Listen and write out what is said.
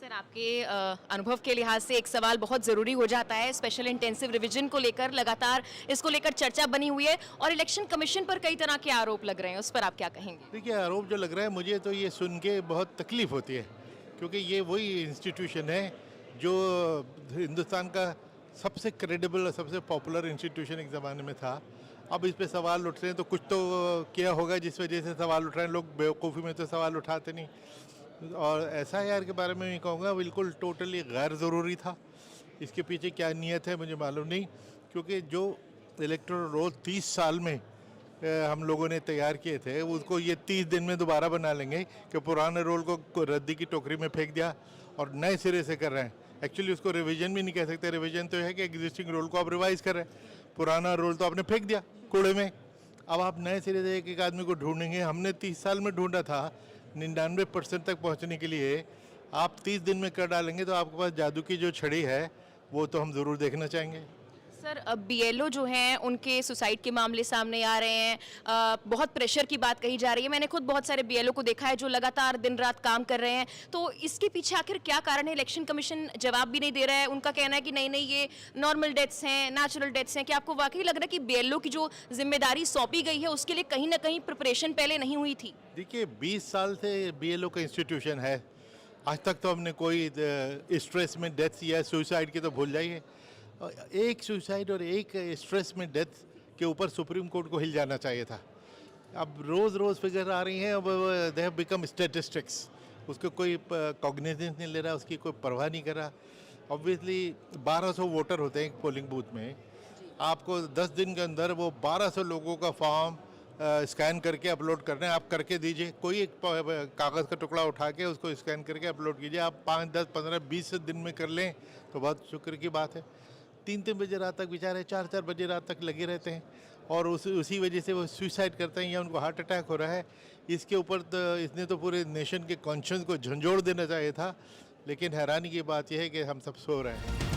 Sir आपके अनुभव के लिहाज से एक सवाल बहुत ज़रूरी हो जाता है। स्पेशल इंटेंसिव रिवीजन को लेकर लगातार इसको लेकर चर्चा बनी हुई है और इलेक्शन कमीशन पर कई तरह के आरोप लग रहे हैं, उस पर आप क्या कहेंगे? देखिए, आरोप जो लग रहा है मुझे तो ये सुन के बहुत तकलीफ़ होती है, क्योंकि ये वही इंस्टीट्यूशन है जो हिंदुस्तान का सबसे क्रेडिबल और सबसे पॉपुलर इंस्टीट्यूशन एक ज़माने में था। अब इस पे सवाल उठ रहे हैं तो कुछ तो किया होगा जिस वजह से सवाल उठ रहे हैं। लोग बेवकूफ़ी में तो सवाल उठाते नहीं। और एसआईआर के बारे में मैं कहूँगा बिल्कुल टोटली गैर ज़रूरी था। इसके पीछे क्या नीयत है मुझे मालूम नहीं, क्योंकि जो इलेक्टोरल रोल 30 साल में हम लोगों ने तैयार किए थे उसको ये 30 दिन में दोबारा बना लेंगे कि पुराने रोल को रद्दी की टोकरी में फेंक दिया और नए सिरे से कर रहे हैं। एक्चुअली उसको रिवीजन भी नहीं कह सकते। रिवीजन तो है कि एग्जिस्टिंग रोल को आप रिवाइज कर रहे हैं, पुराना रोल तो आपने फेंक दिया कूड़े में। अब आप नए सिरे से एक एक आदमी को ढूंढेंगे। हमने 30 साल में ढूंढा था 99% तक पहुंचने के लिए। आप 30 दिन में कर डालेंगे तो आपके पास जादू की जो छड़ी है वो तो हम ज़रूर देखना चाहेंगे। सर अब बीएलओ जो हैं उनके सुसाइड के मामले सामने आ रहे हैं, बहुत प्रेशर की बात कही जा रही है। मैंने खुद बहुत सारे बीएलओ को देखा है जो लगातार दिन रात काम कर रहे हैं। तो इसके पीछे आखिर क्या कारण है? इलेक्शन कमीशन जवाब भी नहीं दे रहा है। उनका कहना है कि नहीं नहीं ये नॉर्मल डेथ्स हैं, नेचुरल डेथ्स हैं। क्या आपको वाकई लग रहा है कि बीएलओ की जो जिम्मेदारी सौंपी गई है उसके लिए कहीं ना कहीं प्रिपरेशन पहले नहीं हुई थी? देखिए, 20 साल से बीएलओ का इंस्टीट्यूशन है। आज तक तो हमने कोई स्ट्रेस में डेथ या सुसाइड की तो भूल जाइए। एक सुसाइड और एक स्ट्रेस में डेथ के ऊपर सुप्रीम कोर्ट को हिल जाना चाहिए था। अब रोज़ रोज़ फिगर आ रही हैं। अब दे हैव बिकम स्टैटिस्टिक्स। उसको कोई कॉग्निजेंस नहीं ले रहा, उसकी कोई परवाह नहीं कर रहा। ऑब्वियसली 1200 वोटर होते हैं एक पोलिंग बूथ में। आपको 10 दिन के अंदर वो 1200 लोगों का फॉर्म स्कैन करके अपलोड करना है। आप करके दीजिए। कोई एक कागज़ का टुकड़ा उठा के उसको स्कैन करके अपलोड कीजिए। आप 5, 10, 15, 20 दिन में कर लें तो बहुत शुक्र की बात है। 3-3 बजे रात तक बेचारे 4-4 बजे रात तक लगे रहते हैं और उसी वजह से वो सुसाइड करते हैं या उनको हार्ट अटैक हो रहा है। इसके ऊपर तो इसने तो पूरे नेशन के कॉन्शियस को झंझोड़ देना चाहिए था। लेकिन हैरानी की बात यह है कि हम सब सो रहे हैं।